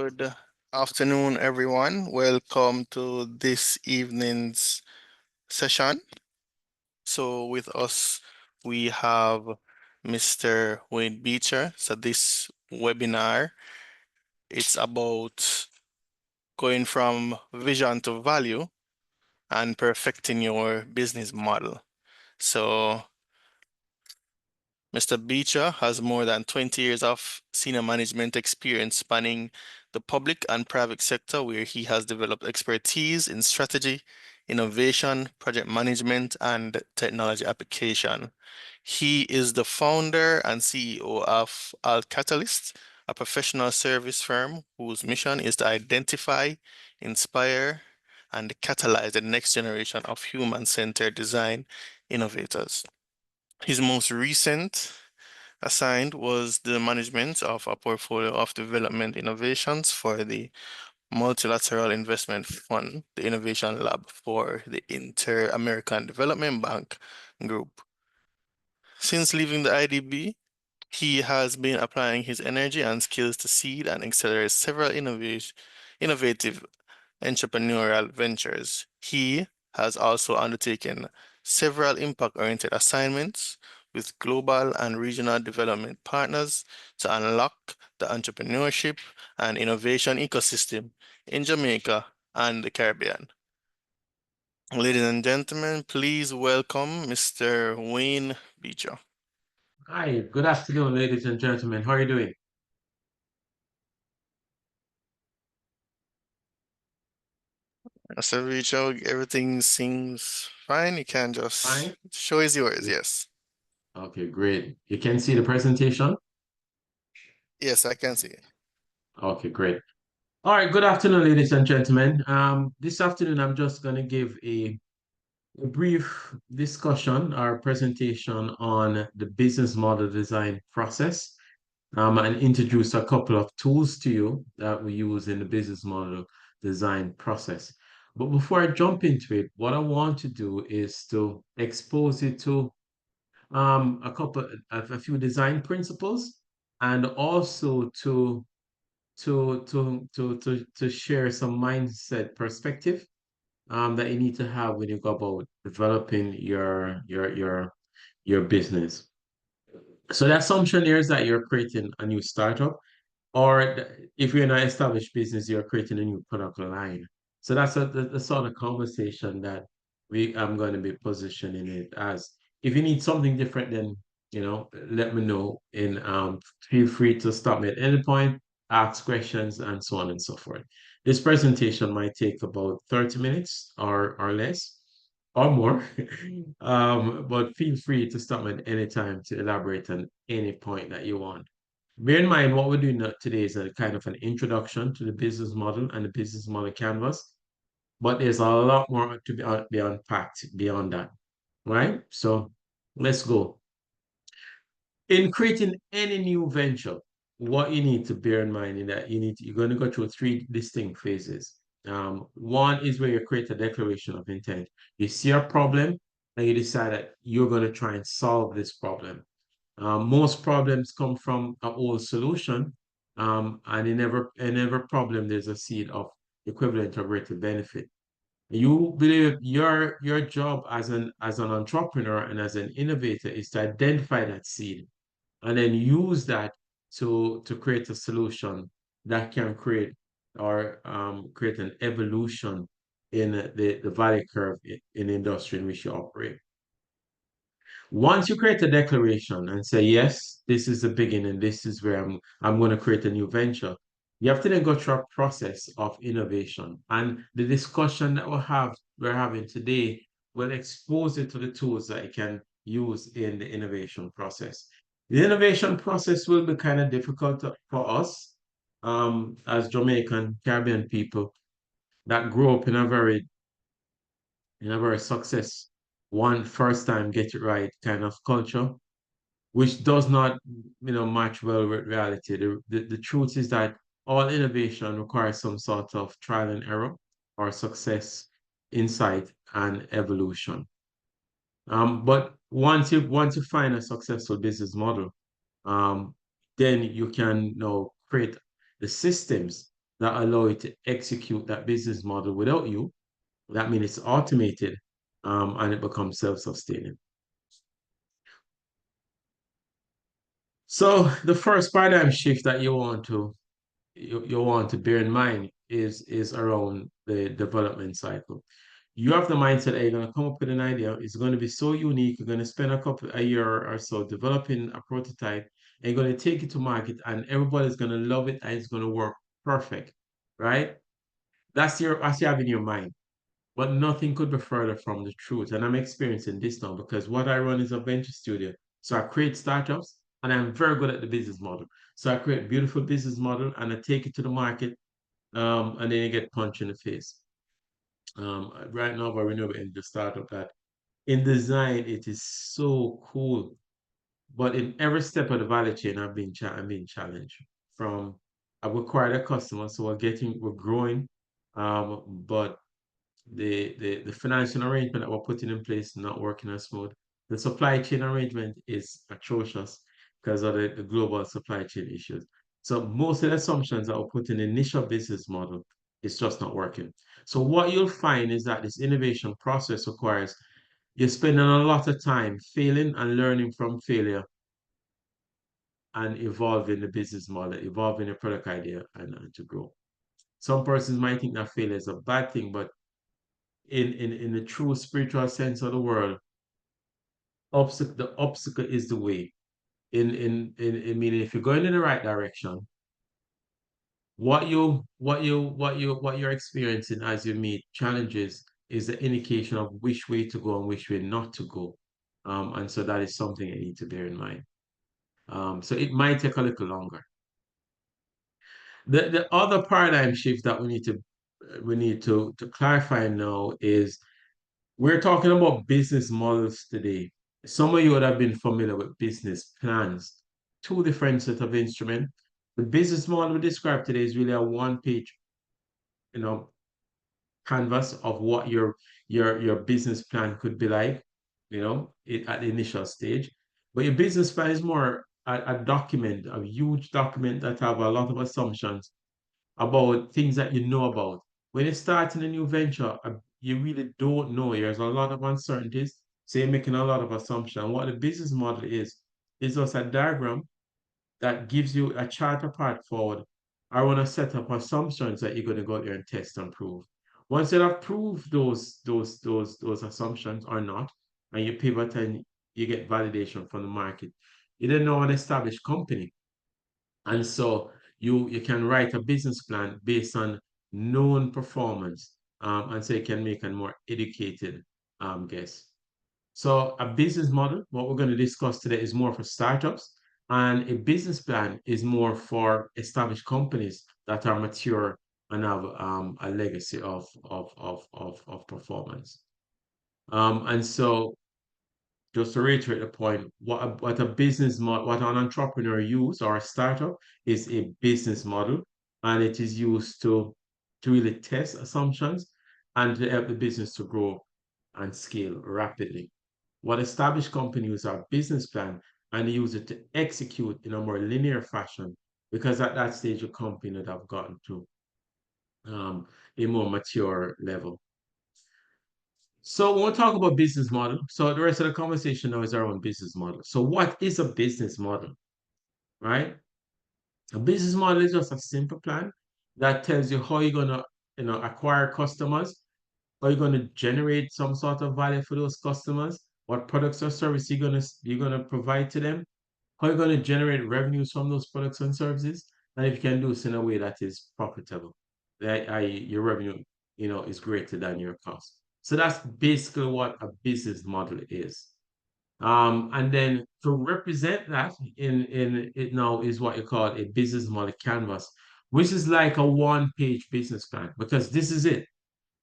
Good afternoon, everyone. Welcome to this evening's session. So, with us, we have Mr. Wayne Beecher. So, this webinar, it's about going from vision to value and perfecting your business model. So, Mr. Beecher has more than 20 years of senior management experience spanning the public and private sector, where he has developed expertise in strategy, innovation, project management, and technology application. He is the founder and CEO of AltCatlayst, a professional service firm whose mission is to identify, inspire, and catalyze the next generation of human-centered design innovators. His most recent assigned was the management of a portfolio of development innovations for the Multilateral Investment Fund, the Innovation Lab for the Inter-American Development Bank Group. Since leaving the IDB, he has been applying his energy and skills to seed and accelerate several innovative entrepreneurial ventures. He has also undertaken several impact-oriented assignments with global and regional development partners to unlock the entrepreneurship and innovation ecosystem in Jamaica and the Caribbean. Ladies and gentlemen, please welcome Mr. Wayne Beecher. Hi, good afternoon, ladies and gentlemen. How are you doing? Mr. Beecher, everything seems fine. You can just, Fine. show is yours, yes. Okay, great. You can see the presentation? Yes, I can see it. Okay, great. All right, good afternoon, ladies and gentlemen. This afternoon, I'm just going to give a brief discussion or presentation on the business model design process, and introduce a couple of tools to you that we use in the business model design process. But before I jump into it, what I want to do is to expose it to a few design principles, and also to share some mindset perspective that you need to have when you go about developing your business. So the assumption here is that you're creating a new startup, or if you're in an established business, you're creating a new product line. So that's the sort of conversation that I'm going to be positioning it as. If you need something different, then let me know. And feel free to stop me at any point, ask questions, and so on and so forth. This presentation might take about 30 minutes or less or more. But feel free to stop me at any time to elaborate on any point that you want. Bear in mind, what we're doing today is a kind of an introduction to the business model and the business model canvas, but there's a lot more to be unpacked beyond that, right? So let's go. In creating any new venture, what you need to bear in mind is that you're going to go through three distinct phases. One is where you create a declaration of intent. You see a problem and you decide that you're going to try and solve this problem. Most problems come from an old solution, and in every problem there's a seed of equivalent or greater benefit. You believe your job as an entrepreneur and as an innovator is to identify that seed and then use that to create a solution that can create an evolution in the value curve in the industry in which you operate. Once you create a declaration and say, yes, this is the beginning, this is where I'm going to create a new venture, you have to then go through a process of innovation. And the discussion that we're having today will expose you to the tools that you can use in the innovation process. The innovation process will be kind of difficult for us as Jamaican Caribbean people that grew up in a very success, one first time get it right kind of culture, which does not, match well with reality. The truth is that all innovation requires some sort of trial and error or success, insight, and evolution. But once you find a successful business model, um, then you can create the systems that allow you to execute that business model without you. That means it's automated, and it becomes self-sustaining. So the first paradigm shift that you want to bear in mind is around the development cycle. You have the mindset that you're going to come up with an idea. It's going to be so unique. You're going to spend a year or so developing a prototype, and you're going to take it to market, and everybody's going to love it, and it's going to work perfect, right? That's you have in your mind. But nothing could be further from the truth. And I'm experiencing this now because what I run is a venture studio. So I create startups and I'm very good at the business model. So I create beautiful business model and I take it to the market, and then you get punched in the face. Right now, we're renewable energy startup that in design, it is so cool. But in every step of the value chain, I'm being challenged from I've acquired a customer, so we're growing, but the financial arrangement that we're putting in place is not working as smooth. The supply chain arrangement is atrocious because of the global supply chain issues. So most of the assumptions that were put in the initial business model is just not working. So what you'll find is that this innovation process requires you're spending a lot of time failing and learning from failure and evolving the business model, evolving the product idea and to grow. Some persons might think that failure is a bad thing, but in the true spiritual sense of the word, the obstacle is the way. In meaning, if you're going in the right direction, what you're experiencing as you meet challenges is the indication of which way to go and which way not to go. And so that is something you need to bear in mind. So it might take a little longer. The other paradigm shift that we need to clarify now is we're talking about business models today. Some of you would have been familiar with business plans, two different set of instruments. The business model we described today is really a one-page, you know, canvas of what your business plan could be like, at the initial stage. But your business plan is more a document, a huge document that have a lot of assumptions about things that you know about. When you're starting a new venture, you really don't know. There's a lot of uncertainties. So you're making a lot of assumptions. What the business model is just a diagram that gives you a chart of path forward. I want to set up assumptions that you're going to go there and test and prove. Once you have proved those assumptions or not, and you pivot and you get validation from the market, you then know an established company. And so you can write a business plan based on known performance, and so you can make a more educated guess. So a business model, what we're going to discuss today is more for startups, and a business plan is more for established companies that are mature and have a legacy of performance. And so just to reiterate the point, what a business model, what an entrepreneur use or a startup is a business model, and it is used to really test assumptions and to help the business to grow and scale rapidly. What established companies are business plan and they use it to execute in a more linear fashion because at that stage the company would have gotten to a more mature level. So when we talk about business model, so the rest of the conversation now is around business model. So what is a business model, right? A business model is just a simple plan that tells you how you're gonna, acquire customers, how you're gonna generate some sort of value for those customers, what products or service you're gonna provide to them, how you're gonna generate revenues from those products and services, and if you can do so in a way that is profitable, that your revenue, is greater than your cost. So that's basically what a business model is. And then to represent that in it now is what you call a business model canvas, which is like a one-page business plan because this is it.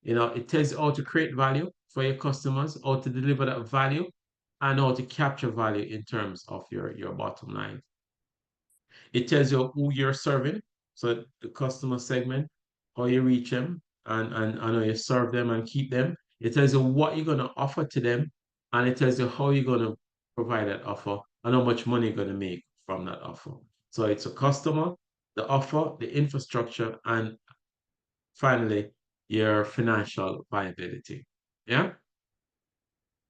It tells you how to create value for your customers, how to deliver that value, and how to capture value in terms of your bottom line. It tells you who you're serving, so the customer segment, how you reach them, and how you serve them and keep them. It tells you what you're going to offer to them, and it tells you how you're going to provide that offer and how much money you're going to make from that offer. So it's a customer, the offer, the infrastructure, and finally, your financial viability. Yeah.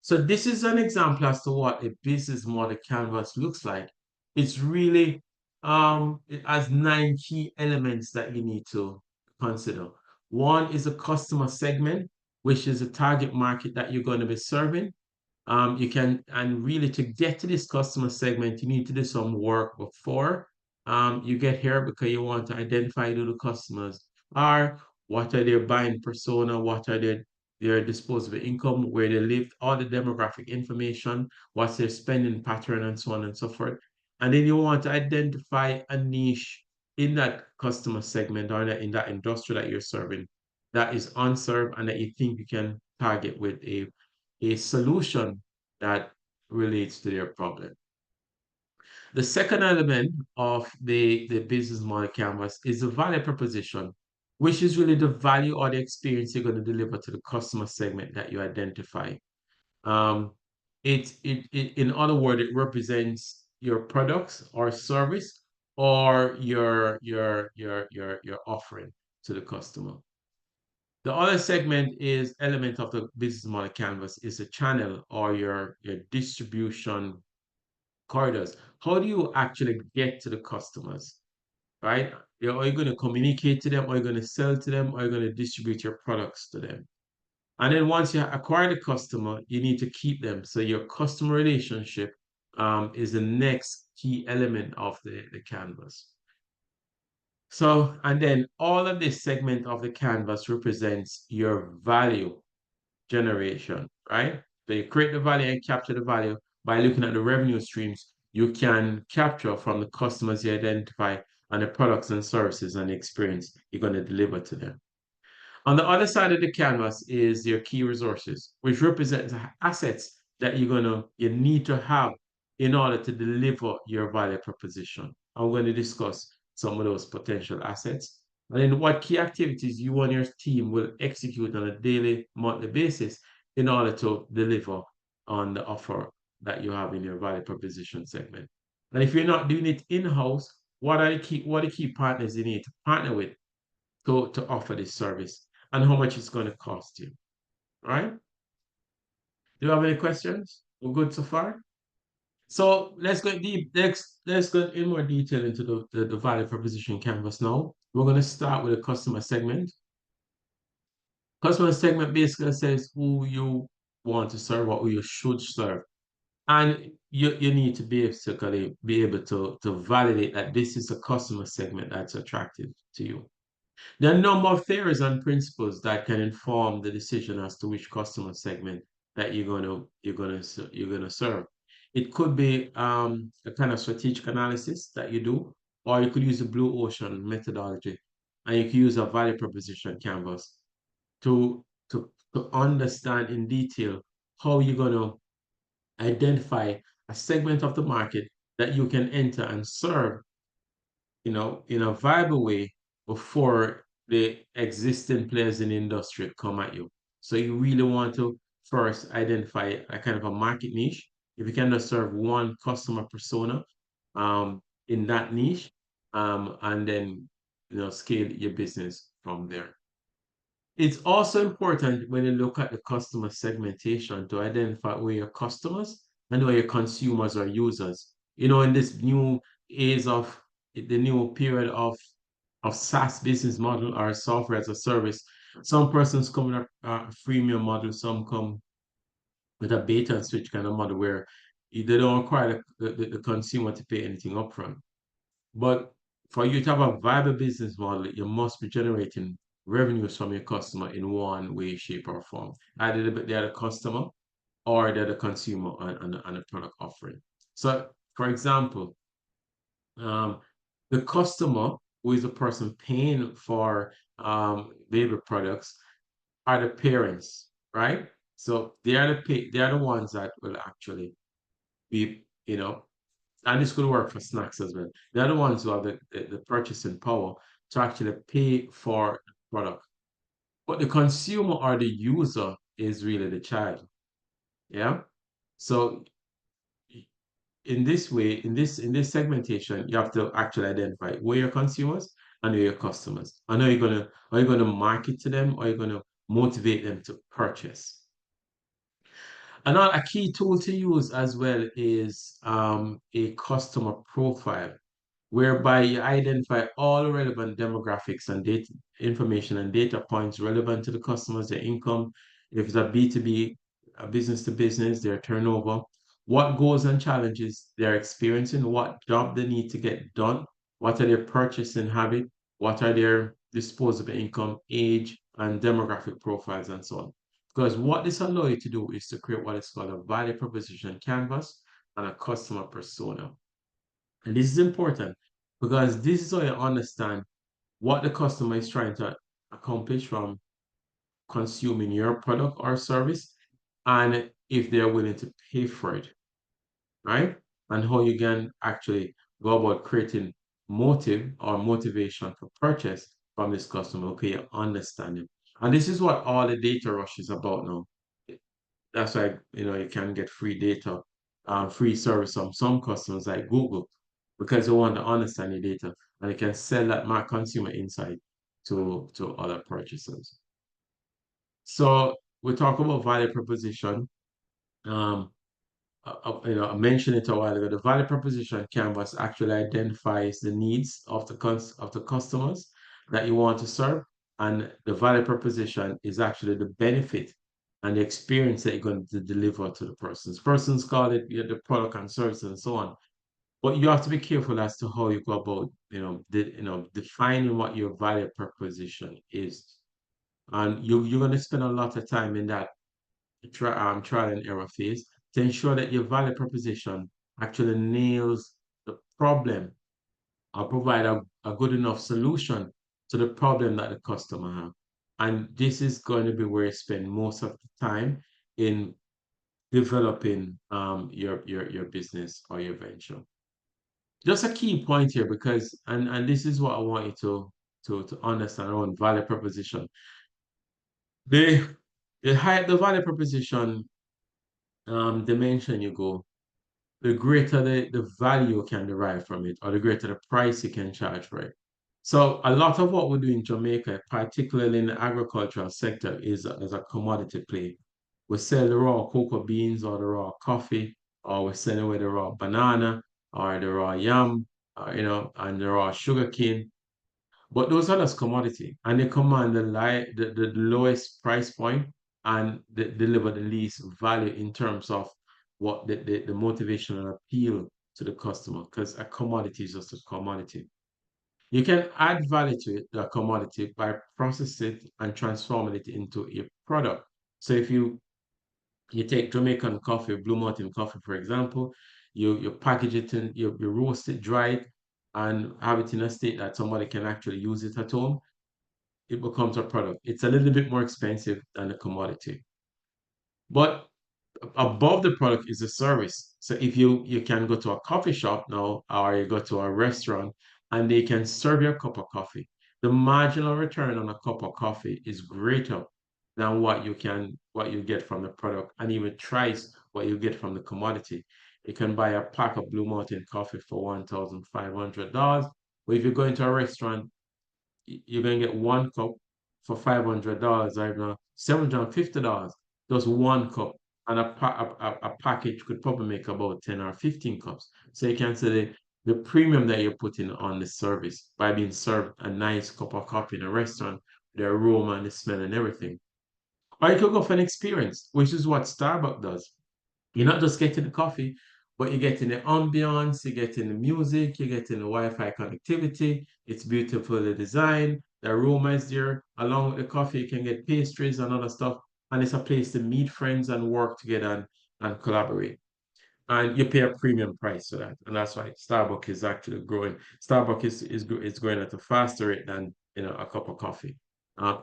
So this is an example as to what a business model canvas looks like. It's really it has 9 key elements that you need to consider. One is a customer segment, which is a target market that you're going to be serving. You can, and really to get to this customer segment, you need to do some work before you get here because you want to identify who the customers are, what are their buying persona, what are their disposable income, where they live, all the demographic information, what's their spending pattern, and so on and so forth. And then you want to identify a niche in that customer segment or in that industry that you're serving that is unserved and that you think you can target with a solution that relates to their problem. The second element of the business model canvas is the value proposition, which is really the value or the experience you're going to deliver to the customer segment that you identify. Um, in other words, it represents your products or service or your offering to the customer. The other segment is element of the business model canvas is a channel or your distribution corridors. How do you actually get to the customers, right? Are you going to communicate to them? Are you going to sell to them? Are you going to distribute your products to them? And then once you acquire the customer, you need to keep them. So your customer relationship is the next key element of the canvas. So, and then all of this segment of the canvas represents your value generation, right? So you create the value and capture the value by looking at the revenue streams you can capture from the customers you identify and the products and services and the experience you're going to deliver to them. On the other side of the canvas is your key resources, which represents assets that you need to have in order to deliver your value proposition. I'm going to discuss some of those potential assets. And then what key activities you and your team will execute on a daily, monthly basis in order to deliver on the offer that you have in your value proposition segment. And if you're not doing it in-house, what are the key partners you need to partner with to offer this service and how much it's going to cost you. All right? Do you have any questions? We're good so far? So let's go deep. Let's go in more detail into the value proposition canvas now. We're going to start with a customer segment. Customer segment basically says who you want to serve or who you should serve. And you need to basically be able to validate that this is a customer segment that's attractive to you. There are a number of theories and principles that can inform the decision as to which customer segment that you're gonna serve. It could be a kind of strategic analysis that you do, or you could use the blue ocean methodology, and you could use a value proposition canvas to understand in detail how you're gonna identify a segment of the market that you can enter and serve in a viable way before the existing players in the industry come at you. So you really want to first identify a kind of a market niche. If you can just serve one customer persona in that niche, and then scale your business from there. It's also important when you look at the customer segmentation to identify where your customers and where your consumers or users. In this new age of the new period of SaaS business model or software as a service, some persons come with a freemium model, some come with a bait and switch kind of model where they don't require the consumer to pay anything upfront. But for you to have a viable business model, you must be generating revenues from your customer in one way, shape, or form. Either they're the customer or they're the consumer on a product offering. So, for example, um, the customer, who is the person paying for baby products, are the parents, right? So they are the ones that will actually be, and this could work for snacks as well. They're the ones who have the purchasing power to actually pay for the product. But the consumer or the user is really the child. Yeah. So in this way, in this segmentation, you have to actually identify where your consumers and know your customers. I know are you gonna market to them or are you gonna motivate them to purchase? Another a key tool to use as well is a customer profile, whereby you identify all relevant demographics and data information and data points relevant to the customers, their income, if it's a B2B, a business to business, their turnover, what goals and challenges they're experiencing, what job they need to get done, what are their purchasing habit, what are their disposable income, age, and demographic profiles, and so on. Because what this allows you to do is to create what is called a value proposition canvas and a customer persona. And this is important because this is how you understand what the customer is trying to accomplish from consuming your product or service and if they're willing to pay for it, right? And how you can actually go about creating motive or motivation for purchase from this customer. Okay, you understand it. And this is what all the data rush is about now. That's why you can get free data, free service from some customers like Google, because they want to understand the data and they can sell that my consumer insight to other purchasers. So we talk about value proposition. Um, I mentioned it a while ago. The value proposition canvas actually identifies the needs of the customers that you want to serve, and the value proposition is actually the benefit and the experience that you're going to deliver to the persons. Persons call it the product and service and so on. But you have to be careful as to how you go about, defining what your value proposition is, and you're going to spend a lot of time in that trial and error phase to ensure that your value proposition actually nails the problem or provide a good enough solution to the problem that the customer have. And this is going to be where you spend most of the time in developing your business or your venture. Just a key point here because and this is what I want you to understand around value proposition. The the value proposition dimension you go, the greater the value you can derive from it, or the greater the price you can charge for it. So a lot of what we do in Jamaica, particularly in the agricultural sector, is a commodity play. We sell the raw cocoa beans or the raw coffee, or we sell away the raw banana or the raw yam, and the raw sugar cane. But those are just commodity, and they command the lowest price point and they deliver the least value in terms of what the motivation and appeal to the customer, because a commodity is just a commodity. You can add value to it, the commodity, by processing it and transforming it into a product. So if you take Jamaican coffee, Blue Mountain coffee, for example, you package it and you roast it, dry it, and have it in a state that somebody can actually use it at home, it becomes a product. It's a little bit more expensive than a commodity. But above the product is a service. So if you can go to a coffee shop now or you go to a restaurant and they can serve you a cup of coffee, the marginal return on a cup of coffee is greater than what you get from the product and even thrice what you get from the commodity. You can buy a pack of Blue Mountain coffee for $1,500. But if you go into a restaurant, you're gonna get one cup for $500, I don't know, $750, just one cup. And a package could probably make about 10 or 15 cups. So you can say the premium that you're putting on the service by being served a nice cup of coffee in a restaurant, the aroma and the smell and everything. Or you could go for an experience, which is what Starbucks does. You're not just getting the coffee, but you're getting the ambiance, you're getting the music, you're getting the Wi-Fi connectivity. It's beautifully designed. The aroma is there. Along with the coffee, you can get pastries and other stuff. And it's a place to meet friends and work together and collaborate, and you pay a premium price for that. And that's why Starbucks is actually growing. Starbucks is growing at a faster rate than a cup of coffee,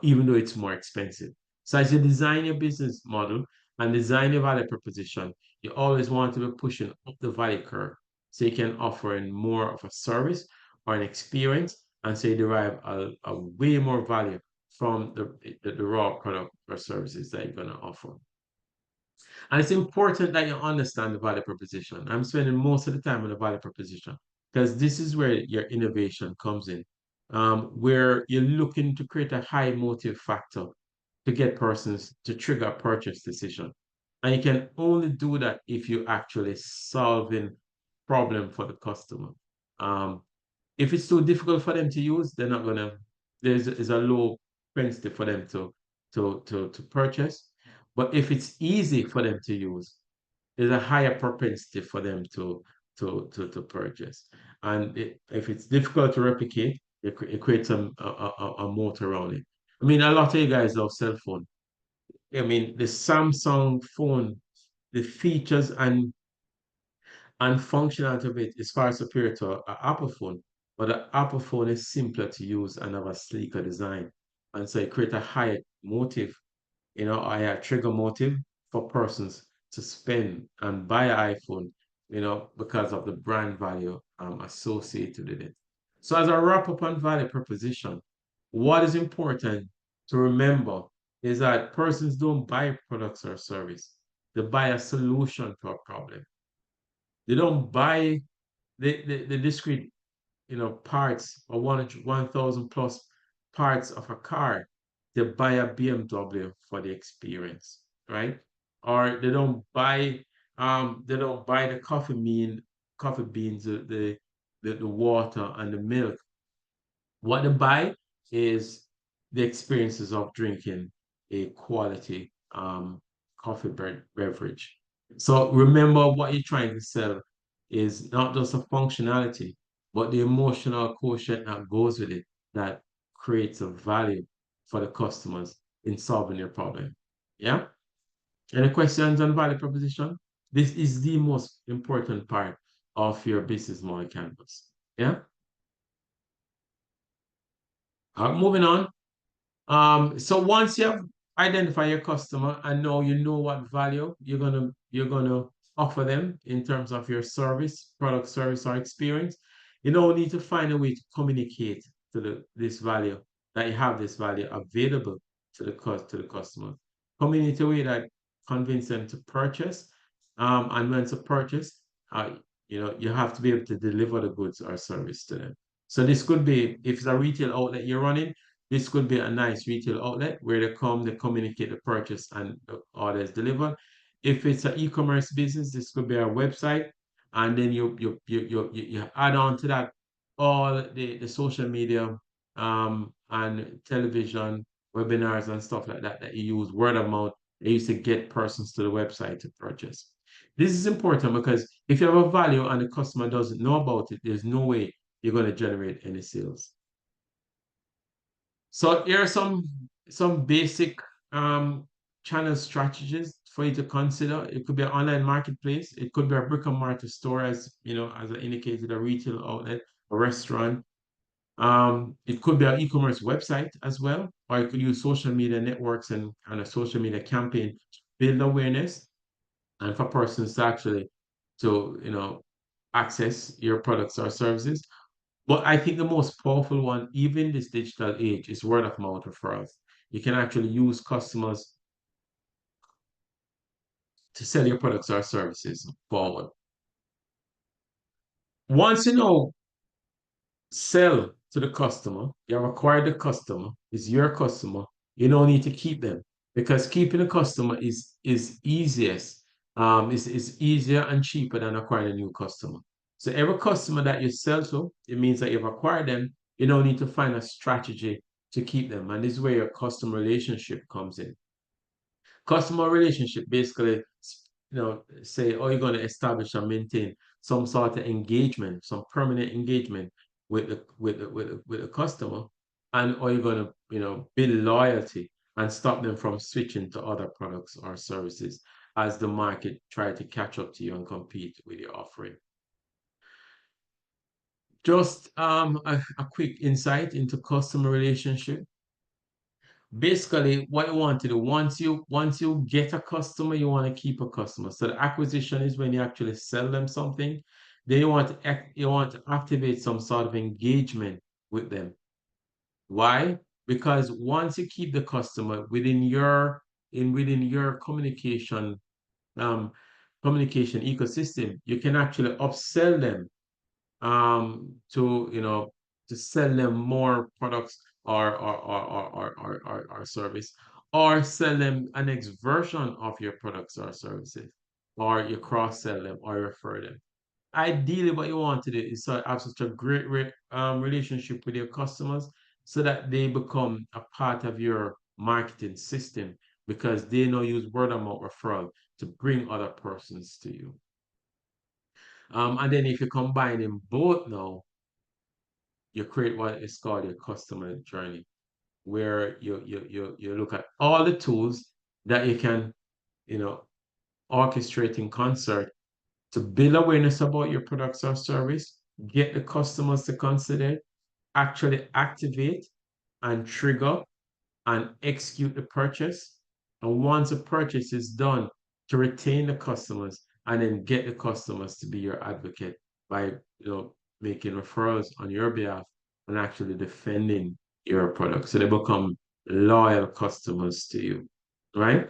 even though it's more expensive. So as you design your business model and design your value proposition, you always want to be pushing up the value curve so you can offer in more of a service or an experience, and so you derive a way more value from the raw product or services that you're going to offer. And it's important that you understand the value proposition. I'm spending most of the time on the value proposition because this is where your innovation comes in. where you're looking to create a high motive factor to get persons to trigger a purchase decision. And you can only do that if you actually solving problem for the customer. Um, if it's too difficult for them to use, they're not gonna. There's a low propensity for them to purchase. But if it's easy for them to use, there's a higher propensity for them to purchase. And if it's difficult to replicate, it creates a moat around it. I mean, a lot of you guys love cell phone. I mean, the Samsung phone, the features and functionality of it is far superior to an Apple phone. But the Apple phone is simpler to use and have a sleeker design. And so it creates a higher motive, a trigger motive for persons to spend and buy an iPhone, because of the brand value associated with it. So as a wrap up on value proposition, what is important to remember is that persons don't buy products or service. They buy a solution to a problem. They don't buy the discrete, parts or 1,000 plus parts of a car. They buy a BMW for the experience, right? Or they don't buy the coffee beans, the water and the milk. What they buy is the experiences of drinking a quality coffee beverage. So remember what you're trying to sell is not just a functionality, but the emotional quotient that goes with it that creates a value for the customers in solving their problem. Yeah? Any questions on value proposition? This is the most important part of your business model canvas. Yeah? Moving on. So once you have identified your customer and now you know what value you're gonna offer them in terms of your service, product, service, or experience, you now need to find a way to communicate this value that you have this value available to the customer. Communicate a way that convince them to purchase, and when to purchase, uh, you have to be able to deliver the goods or service to them. So this could be if it's a retail outlet you're running, this could be a nice retail outlet where they communicate the purchase and the order is delivered. If it's an e-commerce business, this could be a website, and then you add on to that all the social media, and television, webinars and stuff like that you use word of mouth. They used to get persons to the website to purchase. This is important because if you have a value and the customer doesn't know about it, there's no way you're going to generate any sales. So here are some basic channel strategies for you to consider. It could be an online marketplace. It could be a brick and mortar store, as I indicated, a retail outlet, a restaurant. It could be an e-commerce website as well, or you could use social media networks and a social media campaign to build awareness and for persons to actually to access your products or services. But I think the most powerful one, even in this digital age, is word of mouth referrals. You can actually use customers to sell your products or services forward. Once you know sell to the customer, you have acquired the customer, is your customer, you don't need to keep them because keeping a customer is easiest, is easier and cheaper than acquiring a new customer. So every customer that you sell to, it means that you've acquired them, you don't need to find a strategy to keep them. And this is where your customer relationship comes in. Customer relationship basically, say, oh, you're going to establish and maintain some sort of engagement, some permanent engagement with the customer, and or you're going to, build loyalty and stop them from switching to other products or services as the market try to catch up to you and compete with your offering. Just a quick insight into customer relationship. Basically what you want to do once you get a customer, you want to keep a customer. So the acquisition is when you actually sell them something. Then you want to activate some sort of engagement with them. Why? Because once you keep the customer within your um communication ecosystem, you can actually upsell them to to sell them more products or service, or sell them a next version of your products or services, or you cross sell them or refer them. Ideally, what you want to do is to have such a great relationship with your customers so that they become a part of your marketing system because they know use word of mouth referral to bring other persons to you. And then if you combine them both now, you create what is called your customer journey, where you look at all the tools that you can, you know, orchestrate in concert to build awareness about your products or service, get the customers to consider it, actually activate and trigger and execute the purchase. And once the purchase is done, to retain the customers and then get the customers to be your advocate by making referrals on your behalf and actually defending your product. So they become loyal customers to you. Right?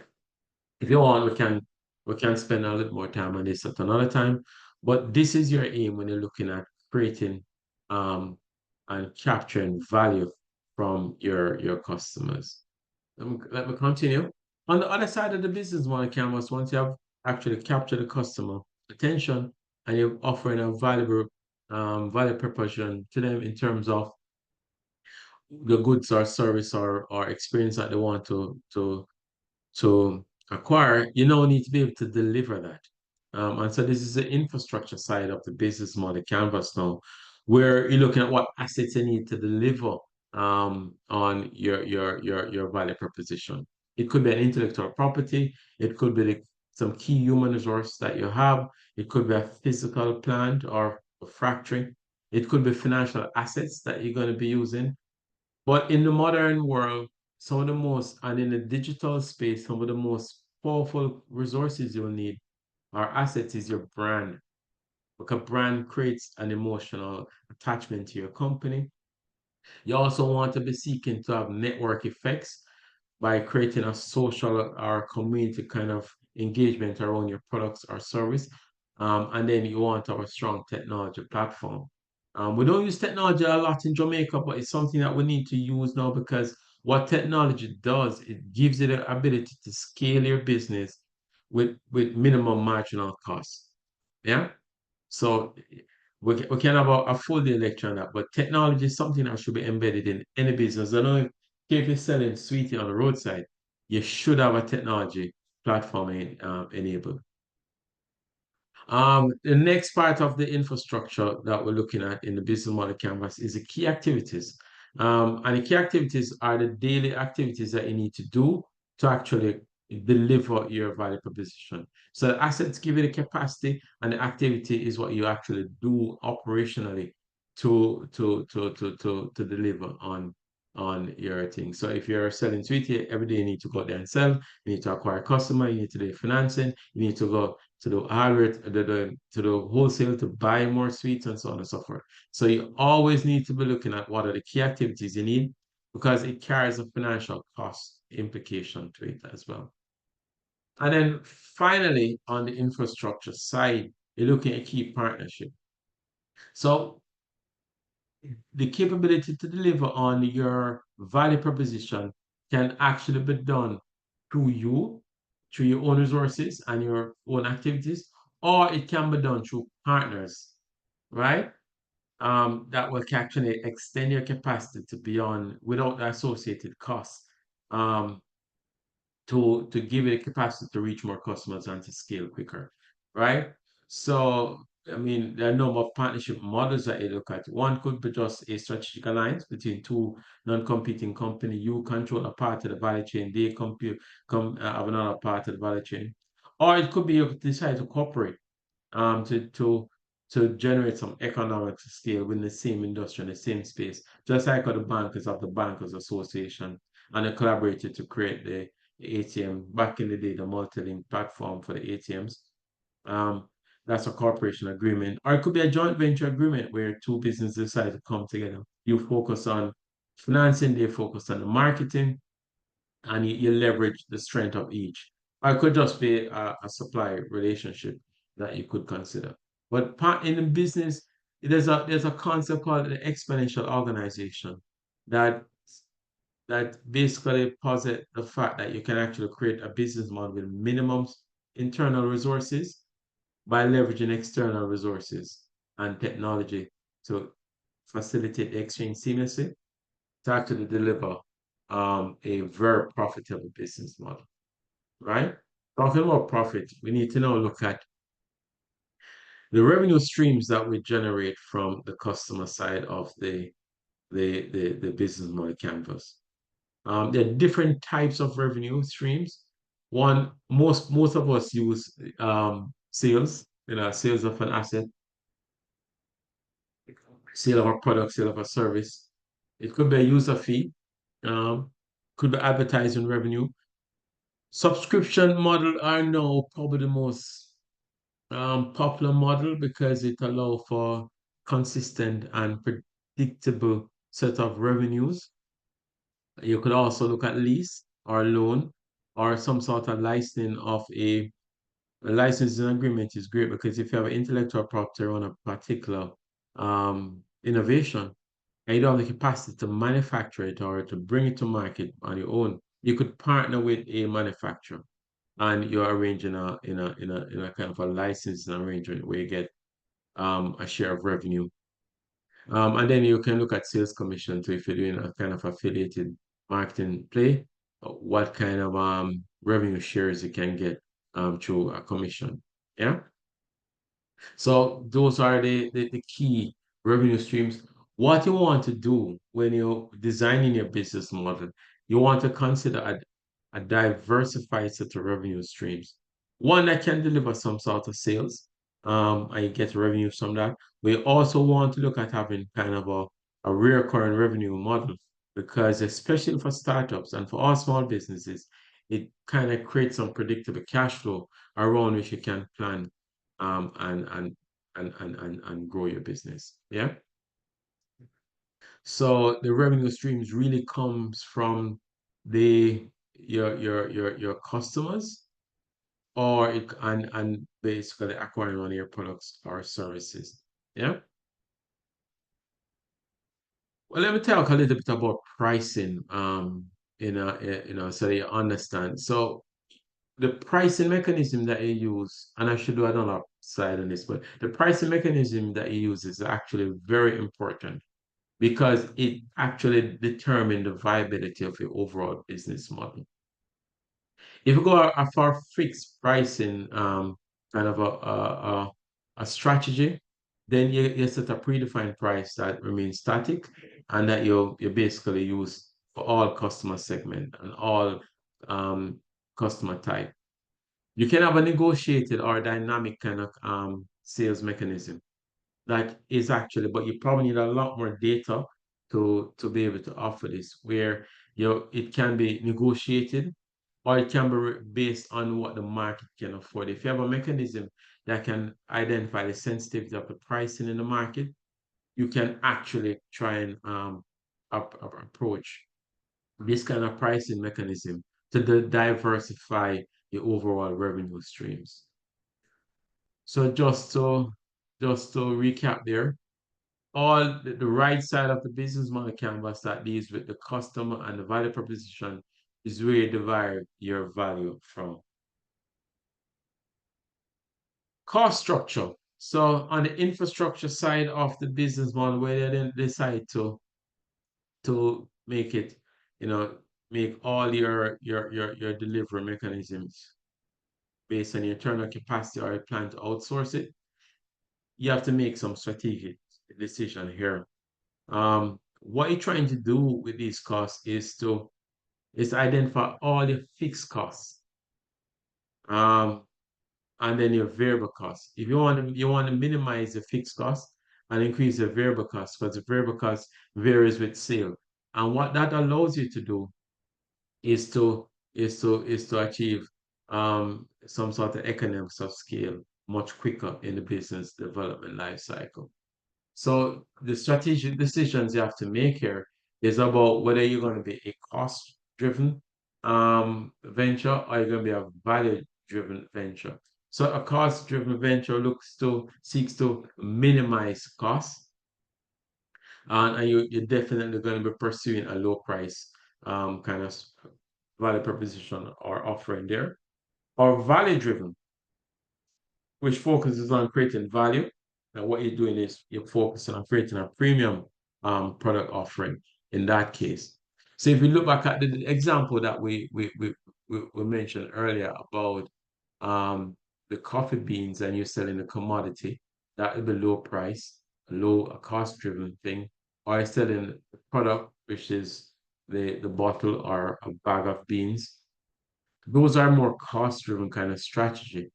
If you want, we can spend a little more time on this at another time. But this is your aim when you're looking at creating and capturing value from your customers. Let me continue. On the other side of the business model canvas, once you have actually captured the customer attention and you're offering a valuable value proposition to them in terms of the goods or service or experience that they want to acquire, you now need to be able to deliver that. And so this is the infrastructure side of the business model canvas now, where you're looking at what assets you need to deliver on your value proposition. It could be an intellectual property, it could be some key human resource that you have, it could be a physical plant or a factory, it could be financial assets that you're going to be using, but in the modern world, some of the most, and in the digital space, some of the most powerful resources you'll need or assets is your brand. Because brand creates an emotional attachment to your company. You also want to be seeking to have network effects by creating a social or community kind of engagement around your products or service. And then you want to have a strong technology platform. We don't use technology a lot in Jamaica, but it's something that we need to use now because what technology does, it gives you the ability to scale your business with minimum marginal cost. Yeah. So we can have a full day lecture on that, but technology is something that should be embedded in any business. I know if you're selling sweetie on the roadside, you should have a technology platform enabled. The next part of the infrastructure that we're looking at in the business model canvas is the key activities. And the key activities are the daily activities that you need to do to actually deliver your value proposition. So the assets give you the capacity, and the activity is what you actually do operationally to deliver on your thing. So if you're selling sweetie, every day you need to go out there and sell, you need to acquire a customer, you need to do financing, you need to go to the hardware, to the wholesale to buy more sweets and so on and so forth. So you always need to be looking at what are the key activities you need because it carries a financial cost implication to it as well. And then finally, on the infrastructure side, you're looking at key partnership. So the capability to deliver on your value proposition can actually be done through you, through your own resources and your own activities, or it can be done through partners, right? That will actually extend your capacity to beyond without the associated costs. Um, to give it a capacity to reach more customers and to scale quicker, right? So, I mean, there are a number of partnership models that you look at. One could be just a strategic alliance between two non-competing companies. You control a part of the value chain, they have another part of the value chain. Or it could be you decide to cooperate um, to, to, to generate some economic scale within the same industry in the same space, just like how the bankers of the Bankers Association and they collaborated to create the ATM back in the day, the multi-link platform for the ATMs. Um, that's a corporation agreement, or it could be a joint venture agreement where two businesses decide to come together. You focus on financing, they focus on the marketing, and you leverage the strength of each. Or it could just be a supply relationship that you could consider. But part in the business, there's a concept called the exponential organization that that basically posit the fact that you can actually create a business model with minimum internal resources by leveraging external resources and technology to facilitate the exchange seamlessly to actually deliver a very profitable business model, right? Talking about profit, we need to now look at the revenue streams that we generate from the customer side of the business model canvas. There are different types of revenue streams. One, most of us use sales, sales of an asset, sale of a product, sale of a service. It could be a user fee, um, could be advertising revenue. Subscription model are now probably the most popular model because it allows for consistent and predictable set of revenues. You could also look at lease or loan or some sort of licensing of a licensing agreement is great because if you have an intellectual property on a particular innovation and you don't have the capacity to manufacture it or to bring it to market on your own, you could partner with a manufacturer and you're arranging a kind of a licensing arrangement where you get a share of revenue. And then you can look at sales commission too if you're doing a kind of affiliated marketing play, what kind of revenue shares you can get through a commission. Yeah. So those are the key revenue streams. What you want to do when you're designing your business model, you want to consider a diversified set of revenue streams. One that can deliver some sort of sales, and you get revenue from that. We also want to look at having kind of a recurring revenue model because especially for startups and for all small businesses, it kind of creates some predictable cash flow around which you can plan um, and, and, and grow your business. Yeah. So the revenue streams really comes from the your customers or and basically acquiring one of your products or services. Yeah. Well, let me talk a little bit about pricing. So you understand. So the pricing mechanism that you use, and I should do another slide on this, but the pricing mechanism that you use is actually very important because it actually determines the viability of your overall business model. If you go for fixed pricing, kind of a strategy, then you set a predefined price that remains static and that you basically use for all customer segment and all um, customer type. You can have a negotiated or dynamic kind of sales mechanism that is actually, but you probably need a lot more data to be able to offer this, where it can be negotiated or it can be based on what the market can afford. If you have a mechanism that can identify the sensitivity of the pricing in the market, you can actually try and approach this kind of pricing mechanism to diversify the overall revenue streams. So just to recap there, all the right side of the business model canvas that deals with the customer and the value proposition is where you derive your value from. Cost structure. So on the infrastructure side of the business model, where they then decide to make it, you know, make all your delivery mechanisms based on your internal capacity or you plan to outsource it, you have to make some strategic decision here. What you're trying to do with these costs is identify all your fixed costs, um, and then your variable costs. If you want to minimize the fixed cost and increase the variable cost, because the variable cost varies with sale. And what that allows you to do is to achieve some sort of economics of scale much quicker in the business development life cycle. So the strategic decisions you have to make here is about whether you're going to be a cost-driven venture or you're going to be a value-driven venture. So a cost-driven venture seeks to minimize costs, and you're definitely going to be pursuing a low price kind of value proposition or offering there. Or value-driven, which focuses on creating value. And what you're doing is you're focusing on creating a premium product offering in that case. So if you look back at the example that we mentioned earlier about the coffee beans and you're selling a commodity, that would be low price, a cost driven thing, or you're selling a product which is the bottle or a bag of beans. Those are more cost driven kind of strategy.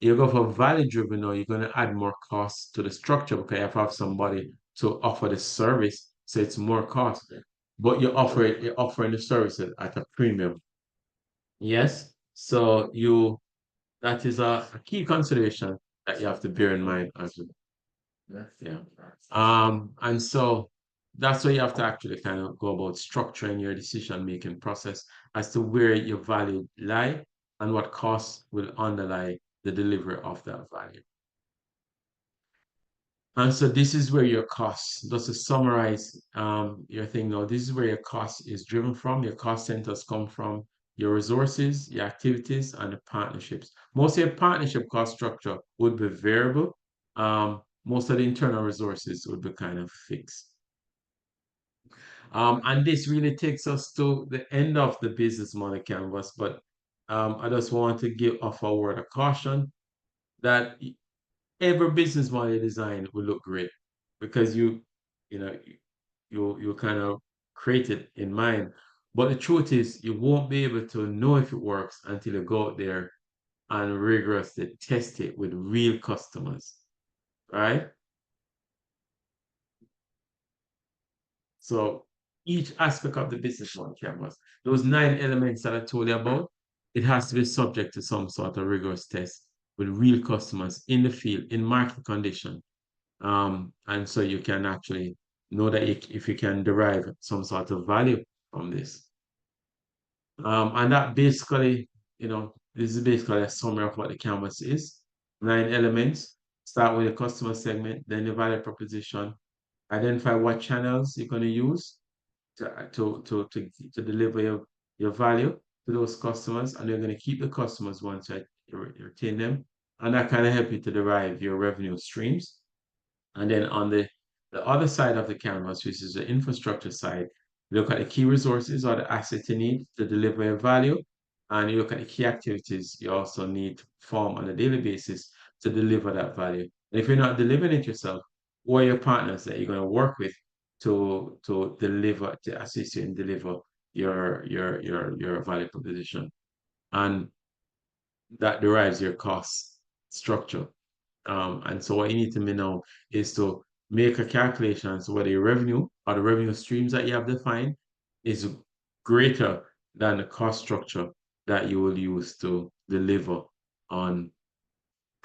You go for value driven or you're going to add more costs to the structure because you have somebody to offer the service, so it's more cost. But you're offering the service at a premium. Yes. So that is a key consideration that you have to bear in mind as well. Yeah. And so that's where you have to actually kind of go about structuring your decision-making process as to where your value lie and what costs will underlie the delivery of that value. And so this is where your costs, just to summarize your thing now, this is where your cost is driven from. Your cost centers come from your resources, your activities, and the partnerships. Most of your partnership cost structure would be variable. Most of the internal resources would be kind of fixed. And this really takes us to the end of the business model canvas, but I just want to give off a word of caution that every business model design will look great because you know you kind of create it in mind. But the truth is you won't be able to know if it works until you go out there and rigorously test it with real customers, right? So each aspect of the business model canvas, those 9 elements that I told you about, it has to be subject to some sort of rigorous test with real customers in the field, in market condition. And so you can actually know that if you can derive some sort of value from this. And that basically, this is basically a summary of what the canvas is. 9 elements. Start with the customer segment, then the value proposition. Identify what channels you're going to use to deliver your value to those customers, and you're going to keep the customers once you retain them. And that kind of help you to derive your revenue streams. And then on the other side of the canvas, which is the infrastructure side, you look at the key resources or the assets you need to deliver your value. And you look at the key activities you also need to perform on a daily basis to deliver that value. And if you're not delivering it yourself, who are your partners that you're going to work with to deliver, to assist you and deliver your value proposition? And that derives your cost structure. And so what you need to know is to make a calculation so whether your revenue or the revenue streams that you have defined is greater than the cost structure that you will use to deliver on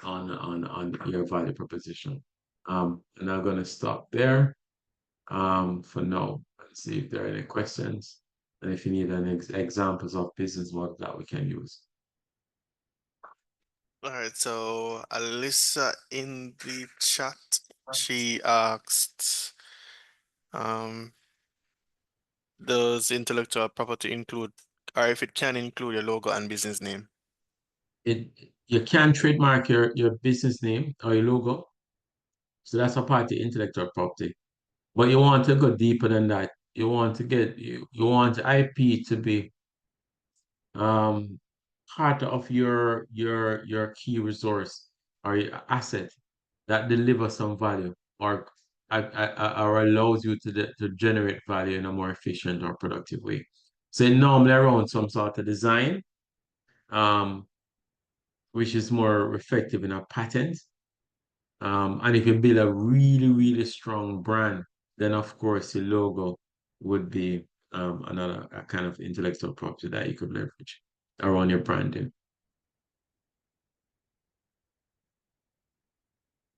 on your value proposition. And I'm going to stop there for now and see if there are any questions and if you need any examples of business model that we can use. All right, so Alyssa in the chat, she asked, um, does intellectual property include, or if it can include your logo and business name? It You can trademark your business name or your logo. So that's a part of the intellectual property. But you want to go deeper than that. You want IP to be um part of your key resource or your asset that delivers some value or allows you to generate value in a more efficient or productive way. So normally around some sort of design, um, which is more effective in a patent. And if you build a really, really strong brand, then of course your logo would be another a kind of intellectual property that you could leverage around your branding.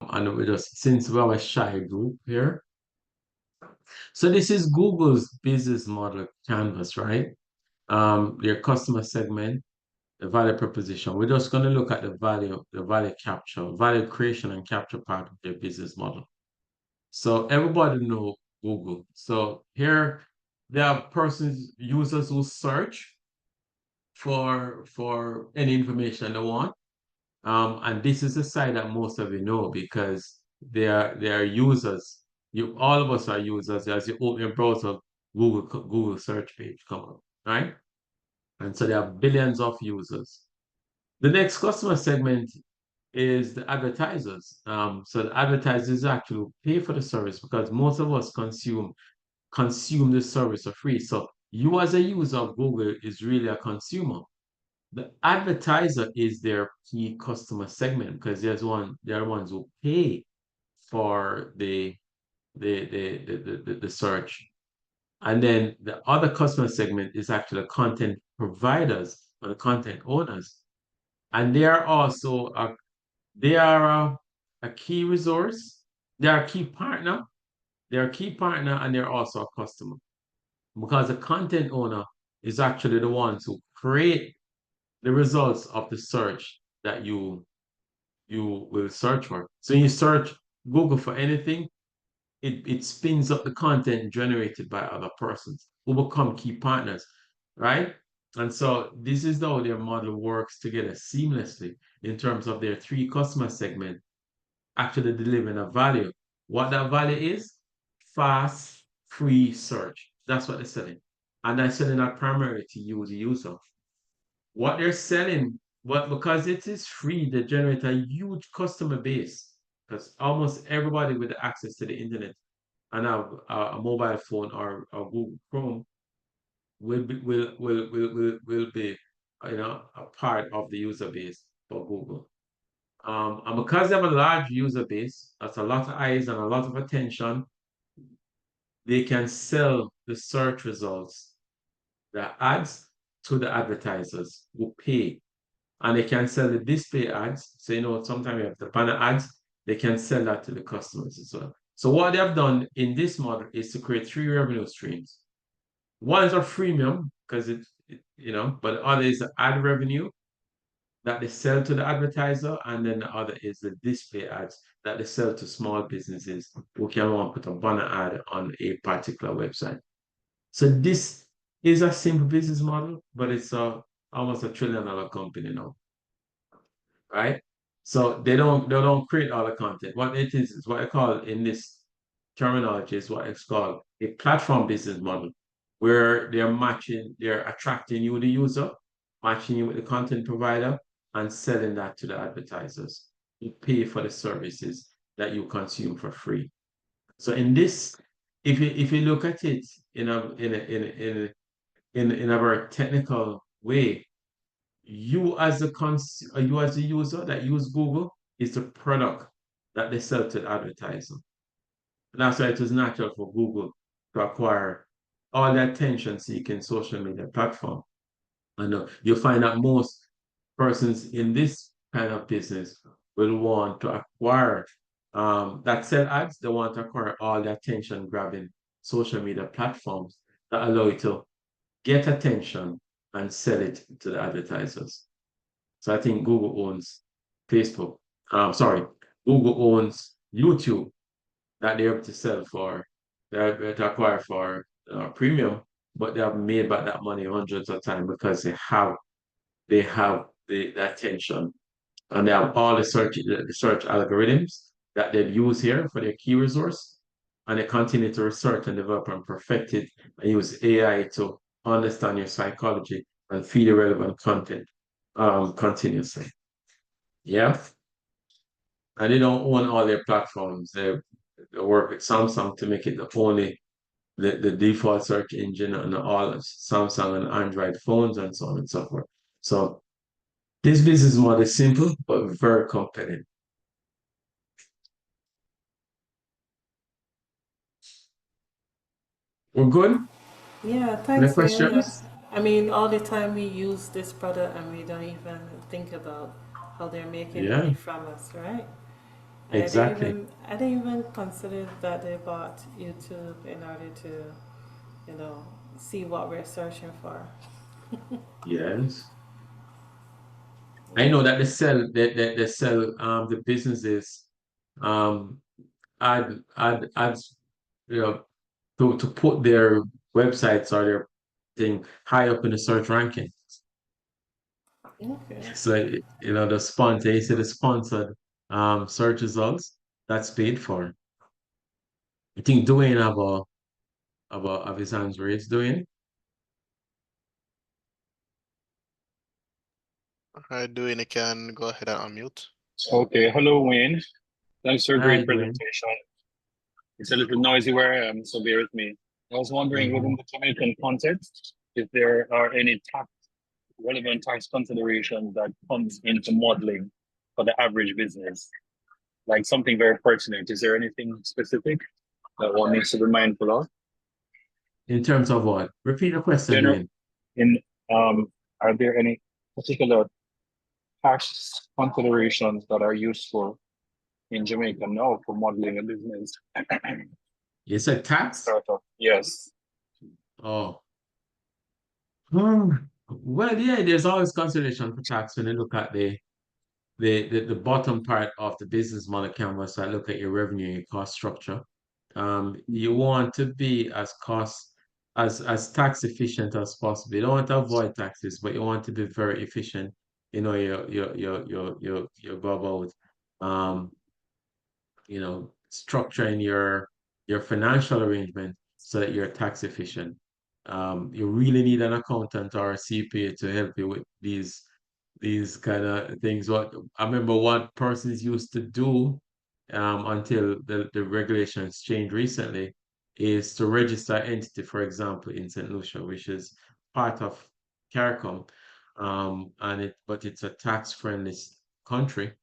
And we just since we have a shy group here, so this is Google's business model canvas, right? Your customer segment. the value proposition. We're just going to look at the value capture, value creation and capture part of their business model. So everybody know Google. So here there are persons, users who search for any information they want. And this is a site that most of you know because they are users. You all of us are users. As you open your browser, Google search page come up, right? And so there are billions of users. The next customer segment is the advertisers. So the advertisers actually pay for the service because most of us consume the service for free. So you as a user of Google is really a consumer. The advertiser is their key customer segment because they're the ones who pay for the search. And then the other customer segment is actually the content providers or the content owners. And they are a key resource. They are a key partner. They're a key partner and they're also a customer. Because the content owner is actually the ones who create the results of the search that you will search for. So you search Google for anything, it spins up the content generated by other persons who become key partners, right? And so this is how their model works together seamlessly in terms of their three customer segments actually delivering a value. What that value is? Fast, free search. That's what they're selling. And they're selling that primarily to you, the user. What they're selling, but because it is free, they generate a huge customer base. Because almost everybody with access to the internet and have a mobile phone or Google Chrome will be a part of the user base for Google. And because they have a large user base, that's a lot of eyes and a lot of attention, they can sell the search results, the ads to the advertisers who pay. And they can sell the display ads. So, sometimes you have the banner ads, they can sell that to the customers as well. So, what they have done in this model is to create three revenue streams. One is a freemium because but the other is the ad revenue that they sell to the advertiser, and then the other is the display ads that they sell to small businesses who can want to put a banner ad on a particular website. So this is a simple business model, but it's almost $1 trillion company now, right? So they don't create all the content. What it is what I call in this terminology is what it's called a platform business model, where they're attracting you, the user, matching you with the content provider, and selling that to the advertisers. You pay for the services that you consume for free. So in this, if you look at it in a very technical way, you as a user that use Google is the product that they sell to the advertiser. And that's why it was natural for Google to acquire all the attention-seeking social media platform. And you'll find that most persons in this kind of business will want to acquire that sell ads. They want to acquire all the attention-grabbing social media platforms that allow you to get attention and sell it to the advertisers. So I think Google owns Facebook. Sorry, Google owns YouTube that they're able to sell for, they're able to acquire for premium, but they have made back that money hundreds of times because they have the attention and they have all the search algorithms that they've used here for their key resource, and they continue to research and develop and perfect it and use AI to understand your psychology and feed the relevant content continuously. Yeah. And they don't own all their platforms. They work with Samsung to make it the default search engine on all Samsung and Android phones and so on and so forth. So this business model is simple but very compelling. We're good? Yeah, Any thanks, Neil. questions? I mean, all the time we use this product and we don't even think about how they're making money Yeah, from us, right? exactly. I didn't even consider that they bought YouTube in order to, you know, see what we're searching for. Yes. I know that they sell the businesses um ads, you know, to put their websites or their thing high up in the search ranking. Okay. So you know the sponsor, you see the sponsored search results that's paid for. I think Dwayne have his hands raised, Dwayne. Alright, doing it can go ahead and unmute. Okay, hello Wayne. Thanks for a Hi, great Dwayne. presentation. It's a little noisy where I am, so bear with me. I was wondering Hmm. within the Jamaican context, if there are any relevant tax considerations that comes into modeling for the average business, like something very pertinent. Is there anything specific that one needs to be mindful of? In terms of what? Repeat the question, General, Dwayne. in are there any particular tax considerations that are useful in Jamaica now for modeling a business? You said tax? Startup. Yes. Oh. Hmm. Well, yeah, there's always consideration for tax when you look at the bottom part of the business model canvas. I look at your revenue and your cost structure. You want to be as tax efficient as possible. You don't want to avoid taxes, but you want to be very efficient. You know, you go about um structuring your financial arrangement so that you're tax efficient. You really need an accountant or a CPA to help you with these kind of things. What I remember what persons used to do until the regulations changed recently is to register entity, for example, in St. Lucia, which is part of CARICOM, but it's a tax-friendly country.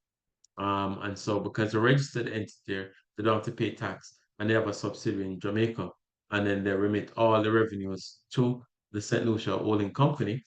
And so because the registered entity there, they don't have to pay tax and they have a subsidiary in Jamaica. And then they remit all the revenues to the St. Lucia holding company.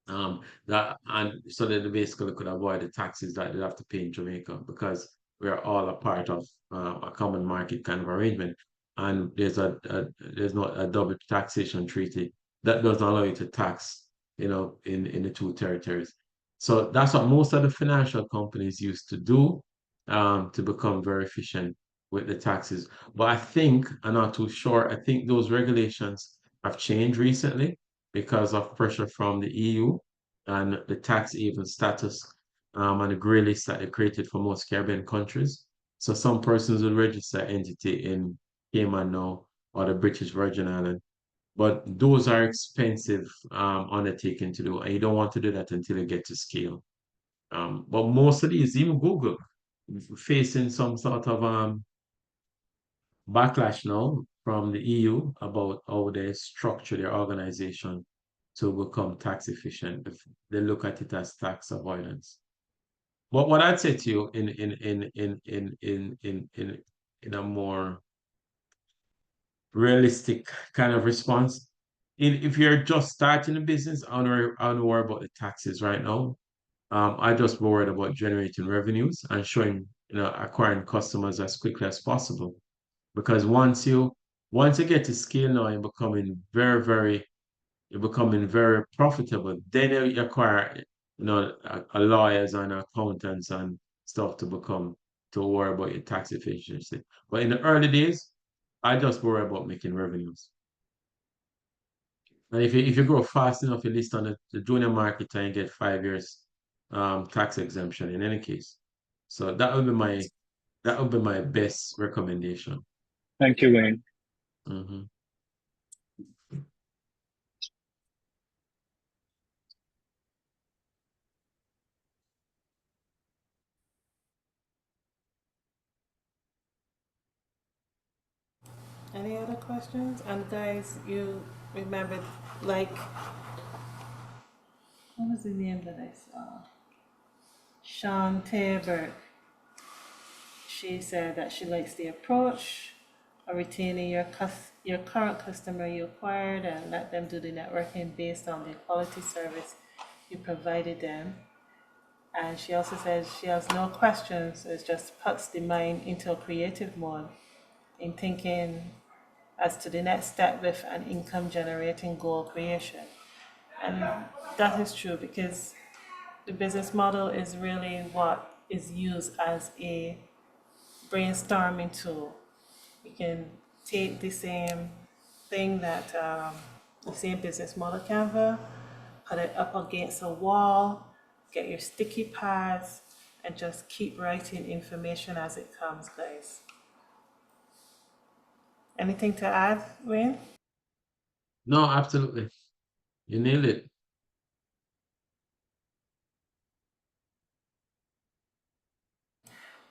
That and so that they basically could avoid the taxes that they have to pay in Jamaica because we're all a part of a common market kind of arrangement. And there's not a double taxation treaty that doesn't allow you to tax, in the two territories. So that's what most of the financial companies used to do to become very efficient with the taxes. But I think, I'm not too sure, I think those regulations have changed recently because of pressure from the EU and the tax haven status and the grey list that they created for most Caribbean countries. So some persons will register entity in Cayman now or the British Virgin Islands. But those are expensive undertaking to do, and you don't want to do that until you get to scale. But most of these, even Google, facing some sort of backlash now from the EU about how they structure their organization to become tax efficient. They look at it as tax avoidance. But what I'd say to you in a more realistic kind of response, if you're just starting a business, I don't worry about the taxes right now. I just worried about generating revenues and showing, acquiring customers as quickly as possible. Because once you get to scale now and you're becoming very profitable, then you acquire, a lawyers and accountants and stuff to worry about your tax efficiency. But in the early days, I just worry about making revenues. And if you grow fast enough, you list on the junior market and get 5 years tax exemption in any case. So that would be my best recommendation. Thank you, Wayne. Mhm. Any other questions? And guys, you remember, like, what was the name that I saw? Sean Tabor. She said that she likes the approach of retaining your current customer you acquired and let them do the networking based on the quality service you provided them. And she also says she has no questions. It just puts the mind into a creative mode in thinking as to the next step with an income generating goal creation. And that is true because The business model is really what is used as a brainstorming tool. You can take the same thing that the same business model Canva, put it up against a wall, get your sticky pads, and just keep writing information as it comes, guys. Anything to add, Wayne? No, absolutely. You nailed it.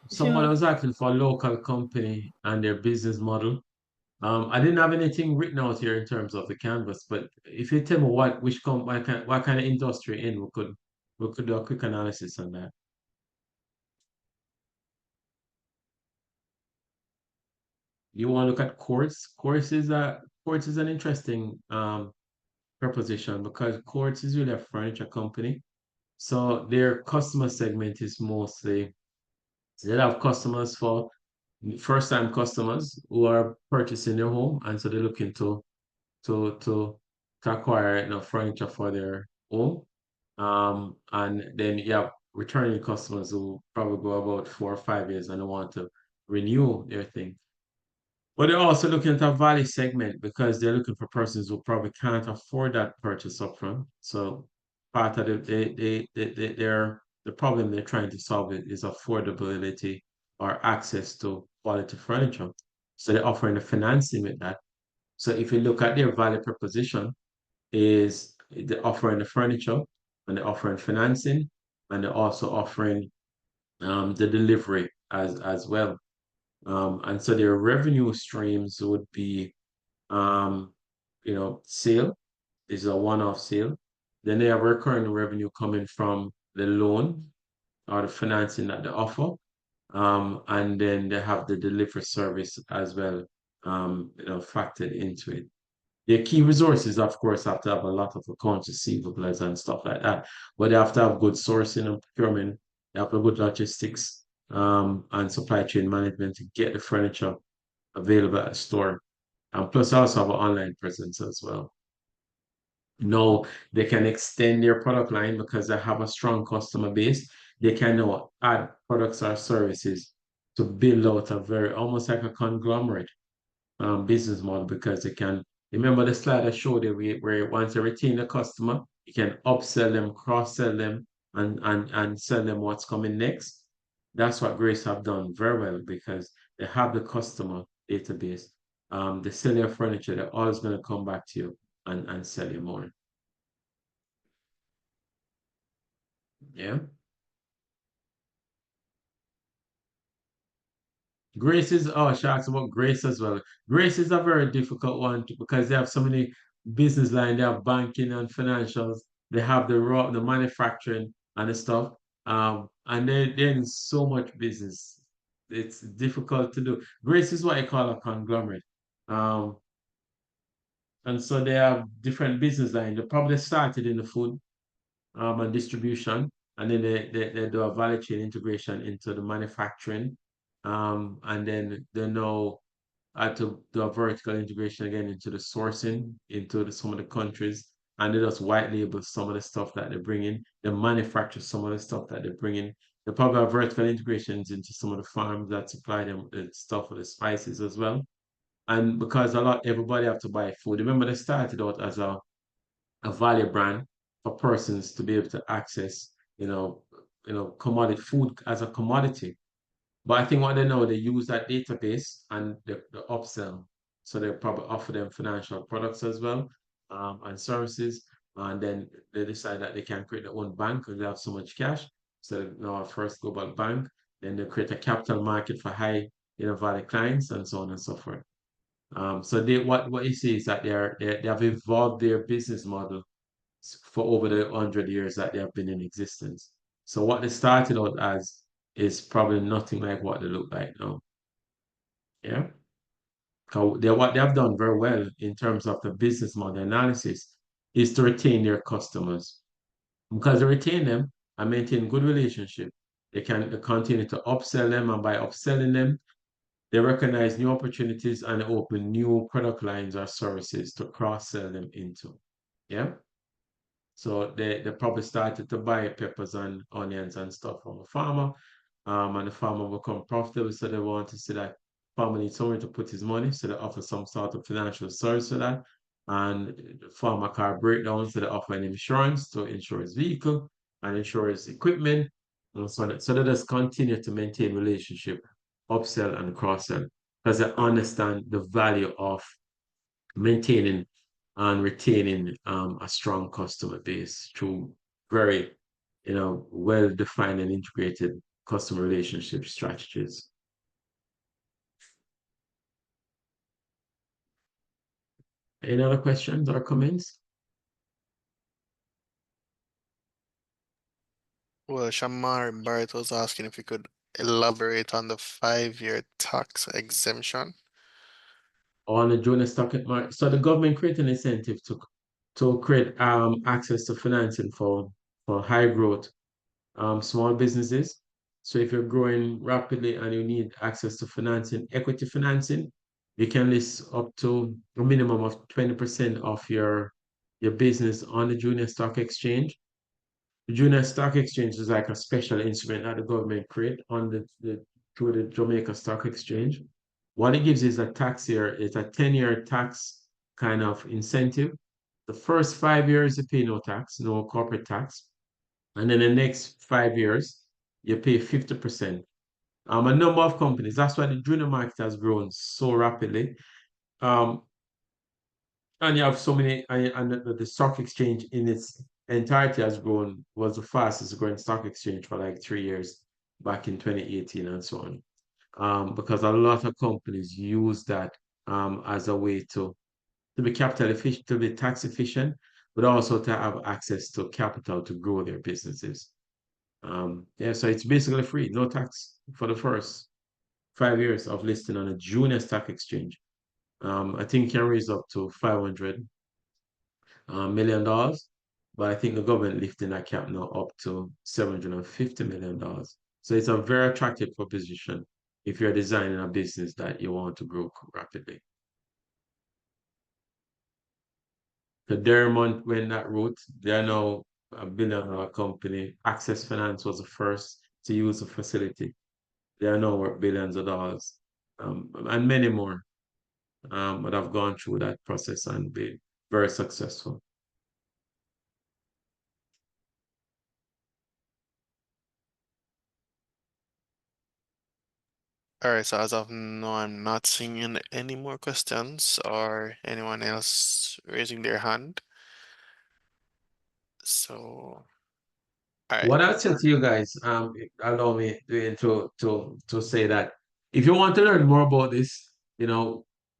Someone Sure. was asking for a local company and their business model. I didn't have anything written out here in terms of the canvas, but if you tell me what kind of industry in, we could do a quick analysis on that. You want to look at Quartz? Quartz is an interesting proposition because Quartz is really a furniture company. So their customer segment is mostly they have customers for first time customers who are purchasing their home, and so they're looking to to to acquire furniture for their home. And then you have returning customers who probably go about 4 or 5 years and they want to renew their thing. But they're also looking at a value segment because they're looking for persons who probably can't afford that purchase upfront. So part of the problem they're trying to solve is affordability or access to quality furniture. So they're offering the financing with that. So if you look at their value proposition, is they're offering the furniture and they're offering financing and they're also offering the delivery as well. And so their revenue streams would be, um, sale is a one-off sale. Then they have recurring revenue coming from the loan or the financing that they offer. And then they have the delivery service as well, factored into it. The key resources, of course, have to have a lot of accounts receivables and stuff like that. But they have to have good sourcing and procurement. They have to have good logistics and supply chain management to get the furniture available at the store. And plus, also have an online presence as well. Now, they can extend their product line because they have a strong customer base. They can now add products or services to build out a very almost like a conglomerate business model because they can remember the slide I showed you where once you retain the customer, you can upsell them, cross-sell them, and sell them what's coming next. That's what Grace have done very well because they have the customer database. They sell their furniture, they're always going to come back to you and sell you more. Yeah. Grace is, oh, she asked about Grace as well. Grace is a very difficult one because they have so many business lines. They have banking and financials. They have the manufacturing and the stuff. And they're in so much business. It's difficult to do. Grace is what I call a conglomerate. Um, and so they have different business lines. They probably started in the food and distribution, and then they do a value chain integration into the manufacturing, and then they know how to do a vertical integration again into the sourcing, into some of the countries, and they just white label some of the stuff that they bring in. They manufacture some of the stuff that they bring in. They probably have vertical integrations into some of the farms that supply them the stuff for the spices as well. And because everybody have to buy food. Remember, they started out as a value brand for persons to be able to access, commodity food as a commodity. But I think what they know, they use that database and the upsell. So they probably offer them financial products as well, and services. And then they decide that they can create their own bank because they have so much cash. So now first global bank, then they create a capital market for high, value clients and so on and so forth. So what you see is that they have evolved their business model for over the 100 years that they have been in existence. So what they started out as is probably nothing like what they look like now. Yeah. What they have done very well in terms of the business model analysis is to retain their customers. Because they retain them and maintain good relationship, they can continue to upsell them, and by upselling them, they recognize new opportunities and open new product lines or services to cross-sell them into. Yeah. So they probably started to buy peppers and onions and stuff from a farmer. And the farmer become profitable, so they want to see that farmer needs somewhere to put his money, so they offer some sort of financial service for that. And the farmer car breakdown, so they offer an insurance to insure his vehicle and insure his equipment. And so they just continue to maintain relationship, upsell and cross-sell, because they understand the value of maintaining and retaining a strong customer base through very, well-defined and integrated customer relationship strategies. Any other questions or comments? Well, Shamar Barrett was asking if you could elaborate on the 5-year tax exemption. On the junior stock market. So the government created an incentive to create access to financing for high growth small businesses. So if you're growing rapidly and you need access to financing, equity financing, you can list up to a minimum of 20% of your business on the junior stock exchange. The junior stock exchange is like a special instrument that the government create on through the Jamaica Stock Exchange. What it gives is a tax year, it's a 10-year tax kind of incentive. The first 5 years you pay no tax, no corporate tax. And then the next 5 years, you pay 50%. A number of companies, that's why the junior market has grown so rapidly. Um, and you have so many, and the stock exchange in its entirety has grown, was the fastest growing stock exchange for like 3 years back in 2018 and so on. Because a lot of companies use that as a way to be capital efficient, to be tax efficient, but also to have access to capital to grow their businesses. Yeah, so it's basically free, no tax for the first 5 years of listing on a junior stock exchange. I think you can raise up to $500 million, but I think the government lifting that cap now up to $750 million. So it's a very attractive proposition if you're designing a business that you want to grow rapidly. The Dermont went that route. They are now a billion-dollar company. Access Finance was the first to use the facility. They are now worth billions of dollars, and many more that have gone through that process and been very successful. All right, so as of now, I'm not seeing any more questions or anyone else raising their hand. So, all right. What I'll say to you guys, allow me to say that if you want to learn more about this,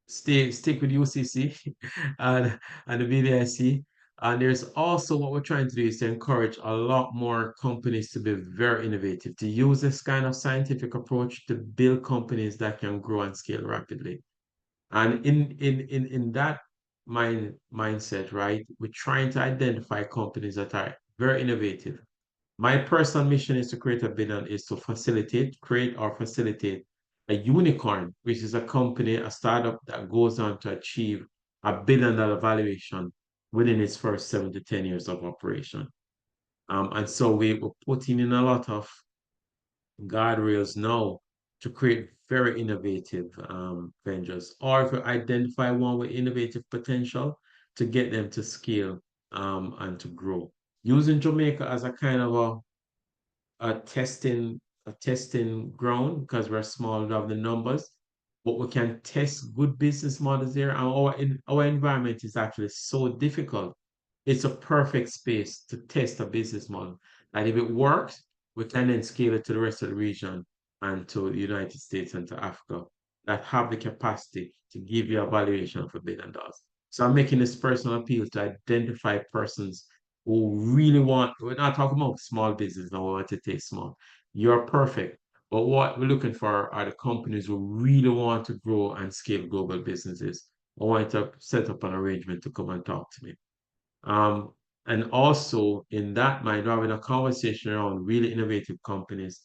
stick with UCC and the BDIC. And there's also what we're trying to do is to encourage a lot more companies to be very innovative, to use this kind of scientific approach to build companies that can grow and scale rapidly. And in that mindset, right, we're trying to identify companies that are very innovative. My personal mission is to create a billion, is to create or facilitate a unicorn, which is a company, a startup that goes on to achieve $1 billion valuation within its first 7 to 10 years of operation. And so we're putting in a lot of guardrails now to create very innovative ventures, or if you identify one with innovative potential, to get them to scale and to grow. Using Jamaica as a kind of a testing ground because we're small, we have the numbers, but we can test good business models there. And our environment is actually so difficult. It's a perfect space to test a business model. And if it works, we can then scale it to the rest of the region and to the United States and to Africa that have the capacity to give you a valuation of $1 billion. So I'm making this personal appeal to identify persons who really want, we're not talking about small business, no, we want to take small. You're perfect. But what we're looking for are the companies who really want to grow and scale global businesses. I want to set up an arrangement to come and talk to me. Um, and also in that mind, we're having a conversation around really innovative companies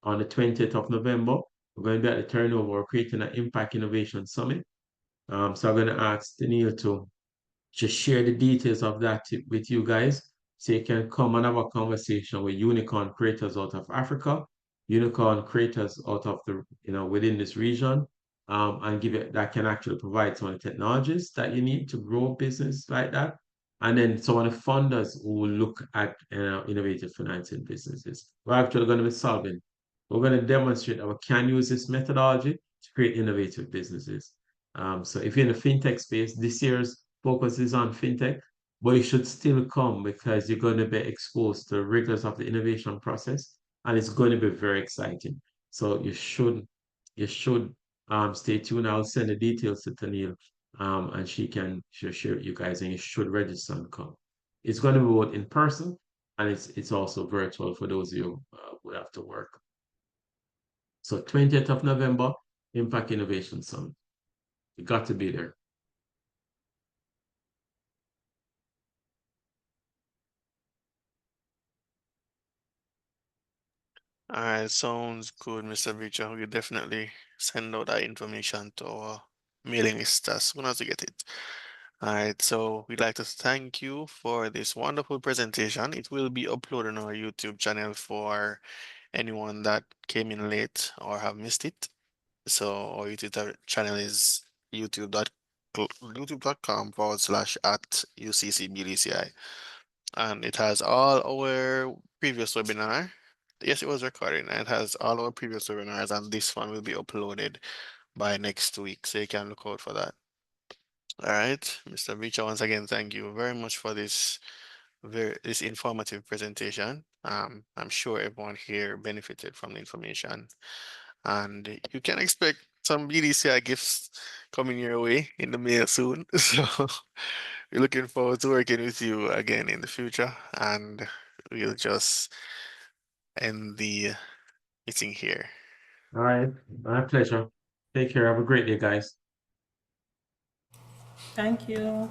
on the 20th of November. We're going to be at the turnover. We're creating an Impact Innovation Summit. So I'm going to ask Daniel to just share the details of that with you guys. So you can come and have a conversation with unicorn creators out of Africa, unicorn creators out of the, within this region, and give it that can actually provide some of the technologies that you need to grow a business like that. And then some of the funders who will look at innovative financing businesses. We're actually going to be solving. We're going to demonstrate that we can use this methodology to create innovative businesses. So if you're in the fintech space, this year's focus is on fintech, but you should still come because you're going to be exposed to the rigors of the innovation process, and it's going to be very exciting. So you should stay tuned. I'll send the details to Tennille, and she'll share with you guys, and you should register and come. It's going to be both in person and it's also virtual for those of you who have to work. So 20th of November, Impact Innovation Summit. You got to be there. All right, sounds good, Mr. Beecher. We'll definitely send out that information to our mailing list as soon as we get it. All right, so we'd like to thank you for this wonderful presentation. It will be uploaded on our YouTube channel for anyone that came in late or have missed it. So our YouTube channel is youtube.com/at UCC BDCI. And it has all our previous webinar. Yes, it was recording, and it has all our previous webinars, and this one will be uploaded by next week, so you can look out for that. All right, Mr. Beecher, once again, thank you very much for this this informative presentation. I'm sure everyone here benefited from the information, and you can expect some BDCI gifts coming your way in the mail soon. So we're looking forward to working with you again in the future, and we'll just end the meeting here. All right. My pleasure. Take care. Have a great day, guys. Thank you.